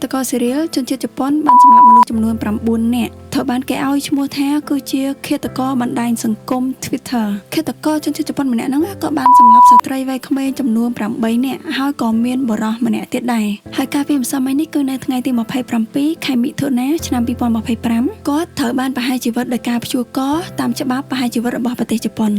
តករសេរីលជនជាតិជប៉ុនបានសម្លាប់មនុស្សចំនួន9នាក់ត្រូវបានគេឲ្យឈ្មោះថាគឺជាឃាតករបណ្ដាញសង្គម Twitter ឃាតករជនជាតិជប៉ុនម្នាក់ហ្នឹងក៏បានសម្លាប់ស្ត្រីវ័យក្មេងចំនួន8នាក់ហើយក៏មានបុរសម្នាក់ទៀតដែរហើយការពីម្សិលមិញនេះគឺនៅថ្ងៃទី27ខែមិថុនាឆ្នាំ2025គាត់ត្រូវបានប្រហារជីវិតដោយការព្យួរកតាមច្បាប់ប្រហារជីវិតរបស់ប្រទេសជប៉ុន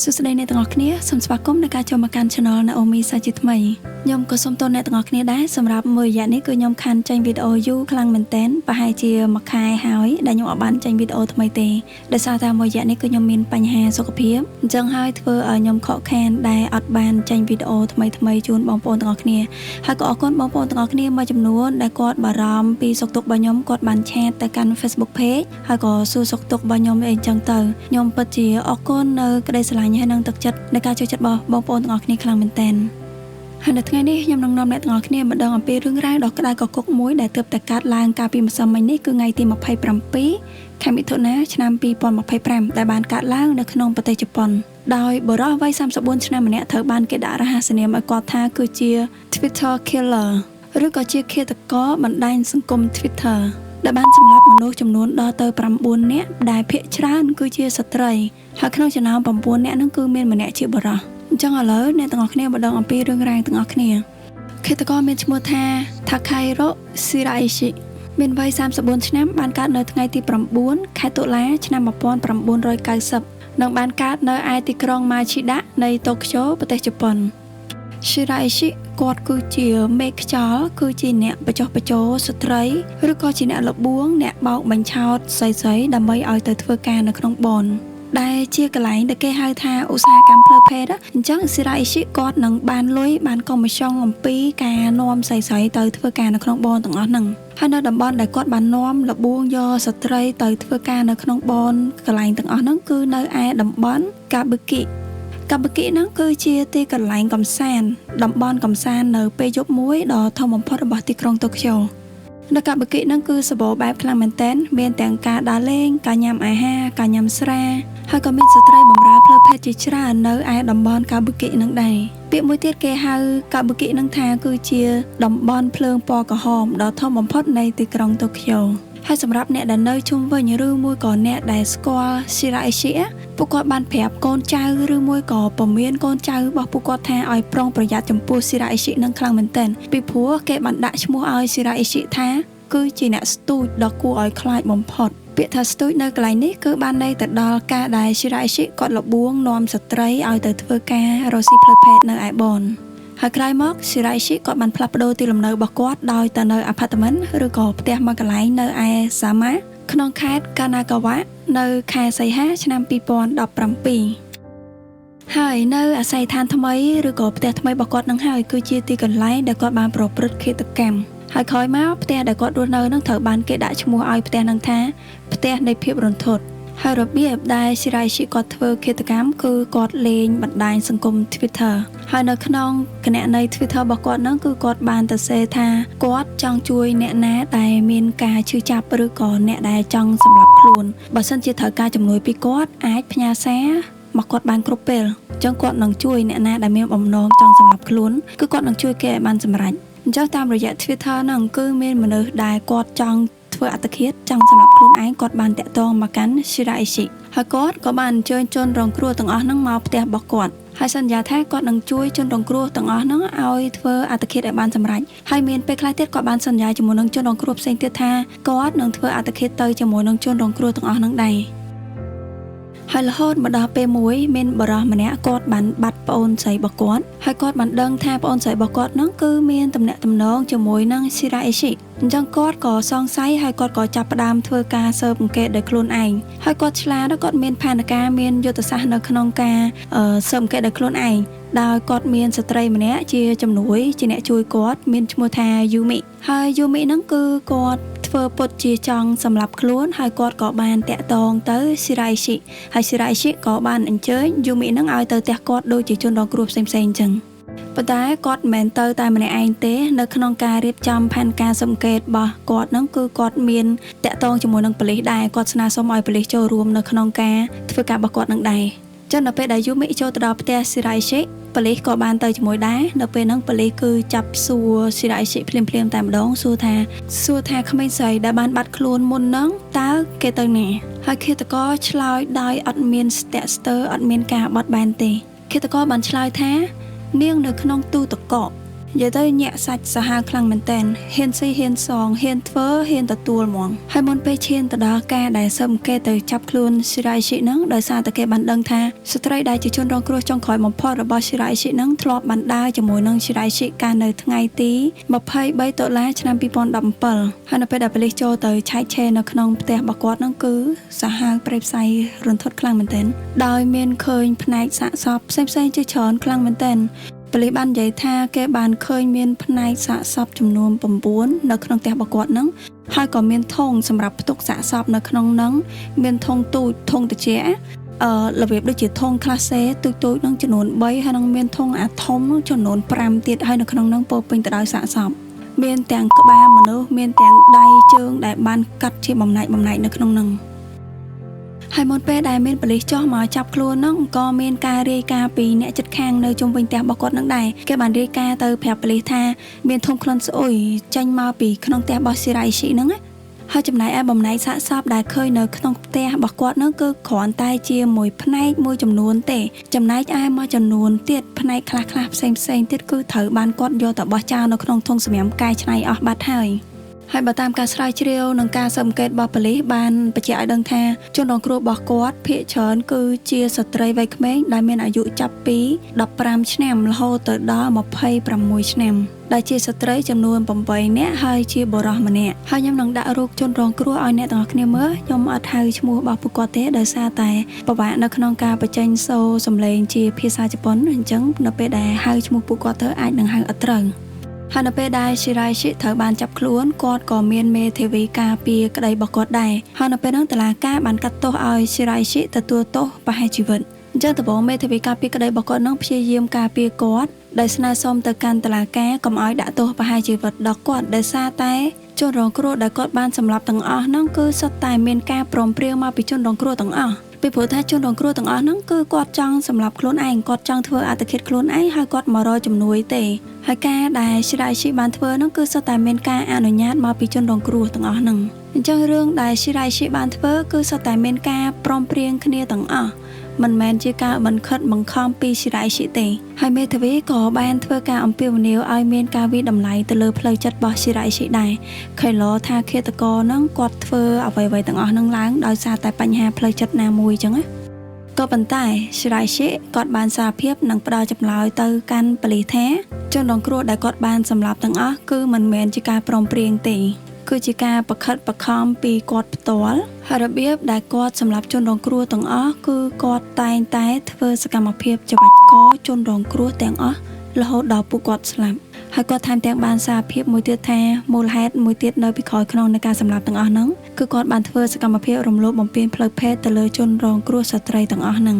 សួស្តីអ្នកទាំងអស់គ្នាសូមស្វាគមន៍នៅការចូលមកកាន់ Channel Naomi សាជាថ្មីខ្ញុំក៏សូមទោសអ្នកទាំងអស់គ្នាដែរសម្រាប់មួយរយៈនេះគឺខ្ញុំខានចេញវីដេអូយូរខ្លាំងមែនទែនប្រហែលជាមួយខែហើយដែលខ្ញុំអត់បានចេញវីដេអូថ្មីទេដោយសារតែមួយរយៈនេះគឺខ្ញុំមានបញ្ហាសុខភាពអញ្ចឹងហើយធ្វើឲ្យខ្ញុំខកខានដែលអត់បានចេញវីដេអូថ្មីជូនបងប្អូនទាំងអស់គ្នាហើយក៏អរគុណបងប្អូនទាំងអស់គ្នាមួយចំនួនដែលគាត់បារម្ភពីសុខទុក្ខរបស់ខ្ញុំគាត់បានឆាតទៅកាន់ Facebook Page ហើយក៏សួរសុខទុក្ខរបស់ខ្ញុំអីអញ្ចឹងទៅខ្ញុំពិតជាអរគុណនៅក្តីស្រឡាញ់ហើយនឹងទឹកចិត្តនៃការចូលចិត្តរបស់បងប្អូនទាំងអស់គ្នាខ្លាំងមែនទែនហើយនៅថ្ងៃនេះខ្ញុំនឹងនាំអ្នកទាំងអស់គ្នាមកដឹងអំពីរឿងរ៉ាវដ៏ក្តៅកគុកមួយដែលទើបតែកើតឡើងកាលពីម្សិលមិញនេះគឺថ្ងៃទី27ខែមិថុនាឆ្នាំ2025ដែលបានកើតឡើងនៅក្នុងប្រទេសជប៉ុនដោយបុរសវ័យ34ឆ្នាំម្នាក់ត្រូវបានគេដាក់រហស្សនាមឲ្យគាត់ថាគឺជា Twitter Killer ឬក៏ជាឃាតករបណ្ដាញសង្គម Twitter ដែលបានសម្លាប់មនុស្សចំនួនដល់ទៅ9នាក់ដែលភាគច្រើនគឺជាស្ត្រីហើយក្នុងចំណោម9នាក់ហ្នឹងគឺមានម្នាក់ជាបុរសអញ្ចឹងឥឡូវអ្នកទាំងអស់គ្នាមកដឹងអំពីរឿងរ៉ាវទាំងអស់គ្នាឃាតករមានឈ្មោះថា Takahiro Shiraishi មានវ័យ34ឆ្នាំបានកើតនៅថ្ងៃទី9ខែតុលាឆ្នាំ1990និងបានកើតនៅឯទីក្រុង Machida នៃតូក្យូប្រទេសជប៉ុន Shiraishi គាត់គឺជាមេខ្យល់គឺជាអ្នកបញ្ចុះបញ្ចូលស្ត្រីឬក៏ជាអ្នកលបួងអ្នកបោកបញ្ឆោតស្រីៗដើម្បីឲ្យទៅធ្វើការនៅក្នុងបនដែលជាកន្លែងដែលគេហៅថាឧស្សាហកម្មផ្លូវភេទអញ្ចឹងស៊ីរ៉ាអ៊ីស៊ីគាត់នឹងបានលុយបានកុំមិសងអំពីការនាំស្រីៗទៅធ្វើការនៅក្នុងបនទាំងអស់ហ្នឹងហើយនៅតំបន់ដែលគាត់បាននាំលបួងយកស្ត្រីទៅធ្វើការនៅក្នុងបនកន្លែងទាំងអស់ហ្នឹងគឺនៅឯតំបន់កាប៊ឺគីហ្នឹងគឺជាទីកន្លែងកំសាន្តតំបន់កំសាន្តនៅពេលយប់មួយដ៏ធំបំផុតរបស់ទីក្រុងតូក្យូនៅកាប៊ឺគីហ្នឹងគឺសម្បូរបែបខ្លាំងមែនទែនមានទាំងការដើរលេងការញ៉ាំអាហារការញ៉ាំស្រាហើយក៏មានស្ត្រីបម្រើផ្លូវភេទជាច្រើននៅឯតំបន់កាប៊ឺគីហ្នឹងដែរពាក្យមួយទៀតគេហៅកាប៊ឺគីហ្នឹងថាគឺជាតំបន់ភ្លើងពណ៌ក្រហមដ៏ធំបំផុតនៃទីក្រុងតូក្យូហើយសម្រាប់អ្នកដែលនៅជុំវិញឬមួយក៏អ្នកដែលស្គាល់ស៊ីរ៉ាអេស៊ីពួកគាត់បានប្រាប់កូនចៅឬមួយក៏ពមៀនកូនចៅរបស់ពួកគាត់ថាឲ្យប្រុងប្រយ័ត្នចំពោះស៊ីរ៉ាអេស៊ីនឹងខ្លាំងមែនទែនពីព្រោះគេបានដាក់ឈ្មោះឲ្យស៊ីរ៉ាអេស៊ីថាគឺជាអ្នកស្ទូចដ៏គួរឲ្យខ្លាចបំផុតពាក្យថាស្ទូចនៅកន្លែងនេះគឺបានន័យទៅដល់ការដែលស៊ីរ៉ាអេស៊ីគាត់លបួងនាំស្ត្រីឲ្យទៅធ្វើការរកស៊ីផ្លូវភេទនៅឯបនហើយក្រោយមកស៊ីរ៉ាអេស៊ីគាត់បានផ្លាស់ប្ដូរទីលំនៅរបស់គាត់ដោយទៅនៅអាផាតមិនឬក៏ផ្ទះមួយកន្លែងនៅឯសាម៉ាក្នុងខេត្តកាណាកាវ៉ានៅខែសីហាឆ្នាំ2017ហើយនៅអាស័យដ្ឋានថ្មីឬក៏ផ្ទះថ្មីរបស់គាត់នឹងហើយគឺជាទីកន្លែងដែលគាត់បានប្រព្រឹត្តឃាតកម្មហើយក្រោយមកផ្ទះដែលគាត់រស់នៅនឹងត្រូវបានគេដាក់ឈ្មោះឲ្យផ្ទះនឹងថាផ្ទះនៃភាពរន្ធត់ហើយរបៀបដែលស៊ីរ៉ាអេស៊ីគាត់ធ្វើឃាតកម្មគឺគាត់លេងបណ្ដាញសង្គម Twitter ហើយនៅក្នុងគណនី Twitter របស់គាត់ហ្នឹងគឺគាត់បានទៅសេថាគាត់ចង់ជួយអ្នកណាដែលមានការឈឺចាប់ឬក៏អ្នកដែលចង់សម្លាប់ខ្លួនបើសិនជាត្រូវការជំនួយពីគាត់អាចផ្ញើសារមកគាត់បានគ្រប់ពេលអញ្ចឹងគាត់នឹងជួយអ្នកណាដែលមានបំណងចង់សម្លាប់ខ្លួនគឺគាត់នឹងជួយគេឲ្យបានសម្រេចអញ្ចឹងតាមរយៈ Twitter ហ្នឹងគឺមានមនុស្សដែលគាត់ចង់ធ្វើអត្តឃាតចង់សម្លាប់ខ្លួនឯងគាត់បានតាក់ទងមកកាន់ Shiraishi ហើយគាត់ក៏បានអញ្ជើញជនរងគ្រោះទាំងអស់ហ្នឹងមកផ្ទះរបស់គាត់ហើយសន្យាថាគាត់នឹងជួយជនរងគ្រោះទាំងអស់ហ្នឹងឲ្យធ្វើអត្តឃាតឲ្យបានសម្រេចហើយមានពេលខ្លះទៀតគាត់បានសន្យាជាមួយនឹងជនរងគ្រោះផ្សេងទៀតថាគាត់នឹងធ្វើអត្តឃាតទៅជាមួយនឹងជនរងគ្រោះទាំងអស់ហ្នឹងដែរហើយរហូតមកដល់ពេលមួយមានបរិសម្នាក់គាត់បានបាត់ប្អូនស្រីរបស់គាត់ហើយគាត់បានដឹងថាប្អូនស្រីរបស់គាត់ហ្នឹងគឺមានទំនាក់ទំនងជាមួយនឹង Shiraishi អញ្ចឹងគាត់ក៏សង្ស័យហើយគាត់ក៏ចាប់ផ្ដើមធ្វើការស៊ើបអង្កេតដោយខ្លួនឯងហើយគាត់ឆ្លាតគាត់មានផែនការមានយុទ្ធសាស្ត្រនៅក្នុងការស៊ើបអង្កេតដោយខ្លួនឯងដោយគាត់មានស្ត្រីម្នាក់ជាជំនួយជាអ្នកជួយគាត់មានឈ្មោះថា Yumi ហើយ Yumi ហ្នឹងគឺគាត់ធ្វើពុតជាចង់សម្លាប់ខ្លួនហើយគាត់ក៏បានតាក់ទងទៅ Shiraishi ហើយ Shiraishi ក៏បានអញ្ជើញ Yumi ហ្នឹងឲ្យទៅផ្ទះគាត់ដូចជាជនរងគ្រោះផ្សេងៗអញ្ចឹងប៉ុន្តែគាត់មិនមែនទៅតែម្នាក់ឯងទេនៅក្នុងការរៀបចំផែនការសម្កេតរបស់គាត់ហ្នឹងគឺគាត់មានតាក់ទងជាមួយនឹងប៉ូលីសដែរគាត់ស្នើសុំឲ្យប៉ូលីសចូលរួមនៅក្នុងការធ្វើការរបស់គាត់នឹងដែរចឹងដល់ពេលដែល Yumi ចូលទៅដល់ផ្ទះ Shiraishi ប៉ូលីសក៏បានទៅជាមួយដែរនៅពេលហ្នឹងប៉ូលីសគឺចាប់សួរស៊ីរ៉ៃស៊ីភ្លាមតែម្ដងសួរថាក្មេងស្រីដែលបានបាត់ខ្លួនមុនហ្នឹងតើគេទៅណាហើយឃាតករឆ្លើយដោយអត់មានស្ទាក់ស្ទើរអត់មានការបត់បែនទេឃាតករបានឆ្លើយថានាងនៅក្នុងទូទឹកកកនិយាយទៅញាក់សាច់សាហាវខ្លាំងមែនទែនហ៊ានស៊ីហ៊ានសងហ៊ានធ្វើហ៊ានទទួលហ្មងហើយមុនពេលឈានទៅដល់ការដែលសឹមគេទៅចាប់ខ្លួនស៊ីរ៉ៃស៊ីហ្នឹងដោយសារតែគេបានដឹងថាស្ត្រីដែលជាជនរងគ្រោះចុងក្រោយបំផុតរបស់ស៊ីរ៉ៃស៊ីហ្នឹងធ្លាប់បានដើរជាមួយនឹងស៊ីរ៉ៃស៊ីកាលនៅថ្ងៃទី23ដុល្លារឆ្នាំ2017ហើយនៅពេលដែលប៉ូលីសចូលទៅឆែកឆេរនៅក្នុងផ្ទះរបស់គាត់ហ្នឹងគឺសាហាវប្រេផ្សៃរន្ធត់ខ្លាំងមែនទែនដោយមានឃើញផ្នែកសាកសពផ្សេងជាច្រើនខ្លាំងមែនទែនប៉ូលីសបាននិយាយថាគេបានឃើញមានផ្នែកសាកសពចំនួន9នៅក្នុងផ្ទះរបស់គាត់ហ្នឹងហើយក៏មានធុងសម្រាប់ផ្ទុកសាកសពនៅក្នុងហ្នឹងមានធុងទូចធុងត្រជាក់របៀបដូចជាធុងក្លាសេទូចហ្នឹងចំនួន3ហើយនឹងមានធុងអាធំហ្នឹងចំនួន5ទៀតហើយនៅក្នុងហ្នឹងពោពេញទៅដោយសាកសពមានទាំងក្បាលមនុស្សមានទាំងដៃជើងដែលបានកាត់ជាបំណែកនៅក្នុងហ្នឹងហើយមុនពេលដែលមានប៉ូលីសចុះមកចាប់ខ្លួនហ្នឹងក៏មានការរាយការណ៍ពីអ្នកជិតខាងនៅជុំវិញផ្ទះរបស់គាត់នឹងដែរគេបានរាយការណ៍ទៅប្រាប់ប៉ូលីសថាមានធុងក្លិនស្អុយចេញមកពីក្នុងផ្ទះរបស់ស៊ីរ៉ៃស៊ីហ្នឹងហើយចំណែកឯបំណែកសាកសពដែលឃើញនៅក្នុងផ្ទះរបស់គាត់ហ្នឹងគឺគ្រាន់តែជាមួយផ្នែកមួយចំនួនទេចំណែកឯមួយចំនួនទៀតផ្នែកខ្លះផ្សេងទៀតគឺត្រូវបានគាត់យកទៅបោះចោលនៅក្នុងធុងសម្រាប់កែច្នៃអស់បាត់ហើយបើតាមការស្រាវជ្រាវនិងការស៊ើបអង្កេតរបស់ប៉ូលីសបានបញ្ជាក់ឲ្យដឹងថាជនរងគ្រោះរបស់គាត់ភាគច្រើនគឺជាស្ត្រីវ័យក្មេងដែលមានអាយុចាប់ពី15ឆ្នាំរហូតទៅដល់26ឆ្នាំដែលជាស្ត្រីចំនួន8នាក់ហើយជាបុរសម្នាក់ហើយខ្ញុំនឹងដាក់រូបជនរងគ្រោះឲ្យអ្នកទាំងអស់គ្នាមើលខ្ញុំអត់ហៅឈ្មោះរបស់ពួកគាត់ទេដោយសារតែពិបាកនៅក្នុងការបញ្ចេញសូរសំឡេងជាភាសាជប៉ុនអញ្ចឹងនៅពេលដែលហៅឈ្មោះពួកគាត់ទៅអាចនឹងហៅអត់ត្រូវហើយនៅពេលដែលស៊ីរ៉ៃស៊ីត្រូវបានចាប់ខ្លួនគាត់ក៏មានមេធាវីការពារក្តីរបស់គាត់ដែរហើយនៅពេលនោះតុលាការបានកាត់ទោសឲ្យស៊ីរ៉ៃស៊ីទទួលទោសប្រហារជីវិតអញ្ចឹងដំបូងមេធាវីការពារក្តីរបស់គាត់នឹងព្យាយាមការពារគាត់ដោយស្នើសុំទៅកាន់តុលាការកុំឲ្យដាក់ទោសប្រហារជីវិតដល់គាត់ដោយសារតែជនរងគ្រោះដែលគាត់បានសម្លាប់ទាំងអស់ហ្នឹងគឺសុទ្ធតែមានការព្រមព្រៀងមកពីជនរងគ្រោះទាំងអស់ពីព្រោះថាជនរងគ្រោះទាំងអស់ហ្នឹងគឺគាត់ចង់សម្លាប់ខ្លួនឯងគាត់ចង់ធ្វើអត្តឃាតខ្លួនឯងហើយគាត់មករកជំនួយទេហើយការដែលស៊ីរ៉ៃស៊ីបានធ្វើហ្នឹងគឺសុទ្ធតែមានការអនុញ្ញាតមកពីជនរងគ្រោះទាំងអស់ហ្នឹងអញ្ចឹងរឿងដែលស៊ីរ៉ៃស៊ីបានធ្វើគឺសុទ្ធតែមានការព្រមព្រៀងគ្នាទាំងអស់មិនមែនជាការបង្ខិតបង្ខំពីស៊ីរ៉ៃស៊ីទេហើយមេធាវីក៏បានធ្វើការអំពាវនាវឲ្យមានការវិតម្លៃទៅលើផ្លូវចិត្តរបស់ស៊ីរ៉ៃស៊ីដែរខេឡូថាឃាតករហ្នឹងគាត់ធ្វើអ្វីទាំងអស់ហ្នឹងឡើងដោយសារតែបញ្ហាផ្លូវចិត្តណាមួយអញ្ចឹងណាក៏ប៉ុន្តែស៊ីរ៉ៃស៊ីគាត់បានសារភាពនិងផ្ដល់ចម្លើយទៅកាន់ប៉ូលីសថាជនរងគ្រោះដែលគាត់បានសម្លាប់ទាំងអស់គឺមិនមែនជាការព្រមព្រៀងទេគឺជាការបង្ខិតបង្ខំពីគាត់ផ្ទាល់ហើយរបៀបដែលគាត់សម្រាប់ជនរងគ្រោះទាំងអស់គឺគាត់តែងតែធ្វើសកម្មភាពច្បាច់កជនរងគ្រោះទាំងអស់រហូតដល់ពួកគាត់ស្លាប់ហើយគាត់ថែមទាំងបានសារភាពមួយទៀតថាមូលហេតុមួយទៀតនៅពីក្រោយខ្នងនៃការសម្លាប់ទាំងអស់ហ្នឹងគឺគាត់បានធ្វើសកម្មភាពរំលោភបំពានផ្លូវភេទទៅលើជនរងគ្រោះស្ត្រីទាំងអស់ហ្នឹង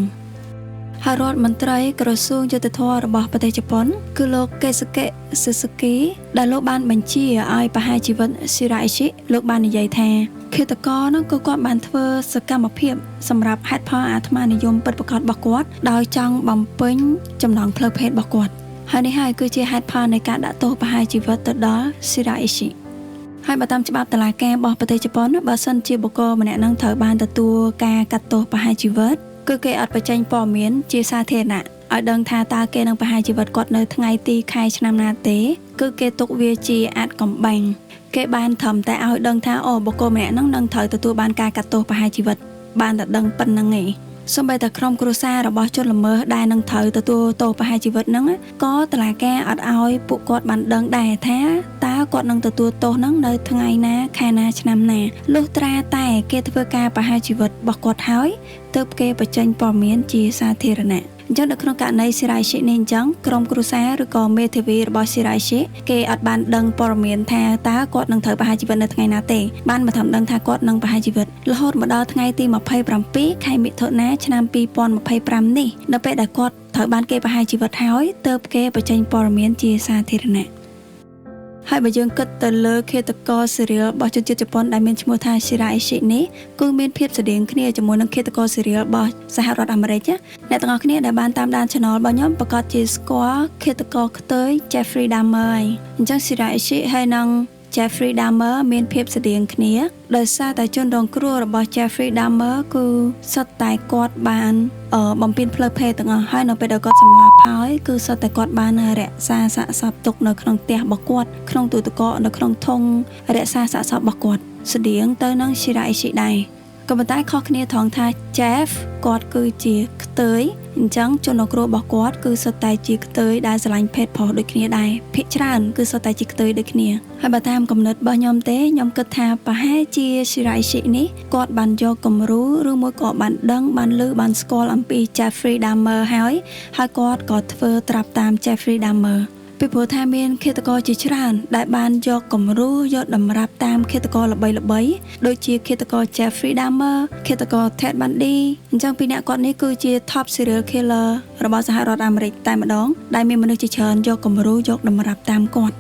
ហើយរដ្ឋមន្ត្រីក្រសួងយុតិធម៌របស់ប្រទេសជប៉ុនគឺលោកកេសុកេស៊ូស៊ូគីដែលលោកបានបញ្ជាឲ្យប្រហារជីវិតស៊ីរ៉ៃស៊ីលោកបាននិយាយថាឃាតករនោះគឺគាត់បានធ្វើសកម្មភាពសម្រាប់ហេតុផលអាត្មានិយមពិតប្រាកដរបស់គាត់ដោយចង់បំពេញចំណង់ផ្លូវភេទរបស់គាត់ហើយនេះហើយគឺជាហេតុផលនៃការដាក់ទោសប្រហារជីវិតទៅដល់ស៊ីរ៉ៃស៊ីហើយបើតាមច្បាប់តុលាការរបស់ប្រទេសជប៉ុនបើសិនជាបុគ្គលម្នាក់នឹងត្រូវបានទទួលការកាត់ទោសប្រហារជីវិតគឺគេអត់បញ្ចេញព័ត៌មានជាសាធារណៈឲ្យដឹងថាតើគេនឹងប្រហារជីវិតគាត់នៅថ្ងៃទីខែឆ្នាំណាទេគឺគេទុកវាជាអាថ៌កំបាំងគេបានត្រឹមតែឲ្យដឹងថាបុគ្គលម្នាក់ហ្នឹងនឹងត្រូវទទួលបានការកាត់ទោសប្រហារជីវិតបានតែដឹងប៉ុណ្្នឹងឯងសូម្បីតែក្រុមគ្រួសាររបស់ជនល្មើសដែលនឹងត្រូវទទួលទោសប្រហារជីវិតហ្នឹងក៏តុលាការអត់ឲ្យពួកគាត់បានដឹងដែរថាតើគាត់នឹងទទួលទោសហ្នឹងនៅថ្ងៃណាខែណាឆ្នាំណាលុះត្រាតែគេធ្វើការប្រហារជីវិតរបស់គាត់ហើយទើបគេបញ្ចេញព័ត៌មានជាសាធារណៈអញ្ចឹងនៅក្នុងករណីស៊ីរ៉ៃស៊ីនេះអញ្ចឹងក្រុមគ្រួសារឬក៏មេធាវីរបស់ស៊ីរ៉ៃស៊ីគេអត់បានដឹងព័ត៌មានថាតើគាត់នឹងត្រូវប្រហារជីវិតនៅថ្ងៃណាទេបានមកធ្វើដឹងថាគាត់នឹងប្រហារជីវិតរហូតមកដល់ថ្ងៃទី27ខែមិថុនាឆ្នាំ2025នេះនៅពេលដែលគាត់ត្រូវបានគេប្រហារជីវិតហើយទើបគេបញ្ចេញព័ត៌មានជាសាធារណៈ ហើយបើយើងគិតទៅលើឃាតករ serial របស់ជនជាតិជប៉ុនដែលមានឈ្មោះថា Shiraishi នេះគឺមានភាពស្រដៀងគ្នាជាមួយនឹងឃាតករ serial របស់សហរដ្ឋអាមេរិកណាអ្នកទាំងអស់គ្នាដែលបានតាមដាន channel របស់ខ្ញុំប្រកាសជាស្គាល់ឃាតករខ្ទើយ Jeffrey Dahmer ហើយអញ្ចឹង Shiraishi ហើយនឹង Jeffrey Dahmer មានភាពស្រដៀងគ្នាដោយសារតែជនរងគ្រោះរបស់ Jeffrey Dahmer គឺសុទ្ធតែគាត់បានបំពេញផ្លូវភេទទាំងអស់ហើយនៅពេលដែលគាត់សម្លាប់ហើយគឺសុទ្ធតែគាត់បានរក្សាសាកសពទុកនៅក្នុងផ្ទះរបស់គាត់ក្នុងទូទឹកកកនៅក្នុងធុងរក្សាសាកសពរបស់គាត់ស្តៀងទៅនឹង Shiraishi ដែរក៏ប៉ុន្តែខុសគ្នាត្រង់ថា Jeff គាត់គឺជាខ្ទើយអញ្ចឹងជនរងគ្រោះរបស់គាត់គឺសុទ្ធតែជាខ្ទើយដែលស្រឡាញ់ភេទប្រុសដូចគ្នាដែរភាគច្រើនគឺសុទ្ធតែជាខ្ទើយដូចគ្នាហើយបើតាមគំនិតរបស់ខ្ញុំទេខ្ញុំគិតថាប្រហែលជា Shiraishi នេះគាត់បានយកគំរូឬមួយក៏បានដឹងបានឮបានស្គាល់អំពី Jeffrey Dahmer ហើយគាត់ក៏ធ្វើត្រាប់តាម Jeffrey Dahmerពីព្រោះថាមានឃាតករជាច្រើនដែលបានយកគំរូយកតម្រាប់តាមឃាតករល្បីៗដូចជាឃាតករ Jeffrey Dahmer ឃាតករ Ted Bundy អញ្ចឹងពីអ្នកគាត់នេះគឺជា top serial killer របស់សហរដ្ឋអាមេរិកតែម្ដងដែលមានមនុស្សជាច្រើនយកគំរូយកតម្រាប់តាមគាត់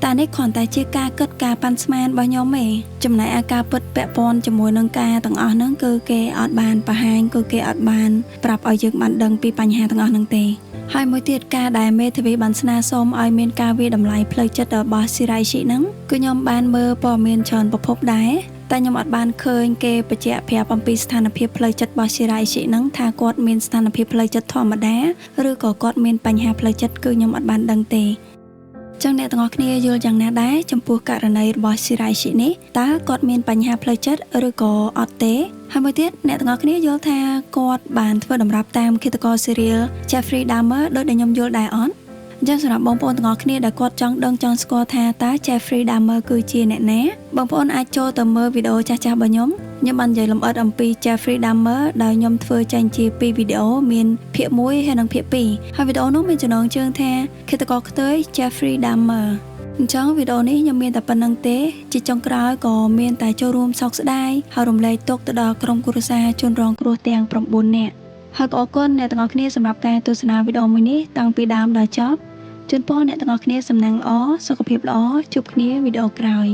តែនេះគ្រាន់តែជាការគិតការប៉ាន់ស្មានរបស់ខ្ញុំទេចំណែកឯការពិតពាក់ព័ន្ធជាមួយនឹងការទាំងអស់ហ្នឹងគឺគេអត់បានបង្ហាញគឺគេអត់បានប្រាប់ឲ្យយើងបានដឹងពីបញ្ហាទាំងអស់ហ្នឹងទេហើយមួយទៀតការដែលមេធាវីបានស្នើសុំឲ្យមានការវាយតម្លៃផ្លូវចិត្តរបស់ Shiraishi ហ្នឹងគឺខ្ញុំបានមើលព័ត៌មានច្រើនប្រភពដែរតែខ្ញុំអត់បានឃើញគេបញ្ជាក់ប្រាប់អំពីស្ថានភាពផ្លូវចិត្តរបស់ Shiraishi ហ្នឹងថាគាត់មានស្ថានភាពផ្លូវចិត្តធម្មតាឬក៏គាត់មានបញ្ហាផ្លូវចិត្តគឺខ្ញុំអត់បានដឹងទេចឹងអ្នកទាំងអស់គ្នាយល់យ៉ាងណាដែរចំពោះករណីរបស់ Shiraishi នេះតើគាត់មានបញ្ហាផ្លូវចិត្តឬក៏អត់ទេហើយមួយទៀតអ្នកទាំងអស់គ្នាយល់ថាគាត់បានធ្វើតម្រាប់តាមឃាតករ serial Jeffrey Dahmer ដោយដែលខ្ញុំយល់ដែរអត់អញ្ចឹងសម្រាប់បងប្អូនទាំងអស់គ្នាដែលគាត់ចង់ដឹងចង់ស្គាល់ថាតើ Jeffrey Dahmer គឺជាអ្នកណាបងប្អូនអាចចូលទៅមើលវីដេអូចាស់ៗរបស់ខ្ញុំបាននិយាយលម្អិតអំពី Jeffrey Dahmer ដោយខ្ញុំធ្វើចេញជា2វីដេអូមានភាគ1ហើយនិងភាគ2ហើយវីដេអូនោះមានចំណងជើងថាឃាតករខ្ទើយ Jeffrey Dahmer អញ្ចឹងវីដេអូនេះខ្ញុំមានតែប៉ុណ្្នឹងទេជាចុងក្រោយក៏មានតែចូលរួមសោកស្ដាយហើយរំលែកទុក្ខទៅដល់ក្រុមគ្រួសារជនរងគ្រោះទាំង9នាក់ហើយក៏អរគុណអ្នកទាំងអស់គ្នាសម្រាប់ការទស្សនាវីដេអូមួយនេះតាំងពីដើមដល់ចប់ជូនពរអ្នកទាំងអស់គ្នាសំណាងល្អសុខភាពល្អជួបគ្នាវីដេអូក្រោយ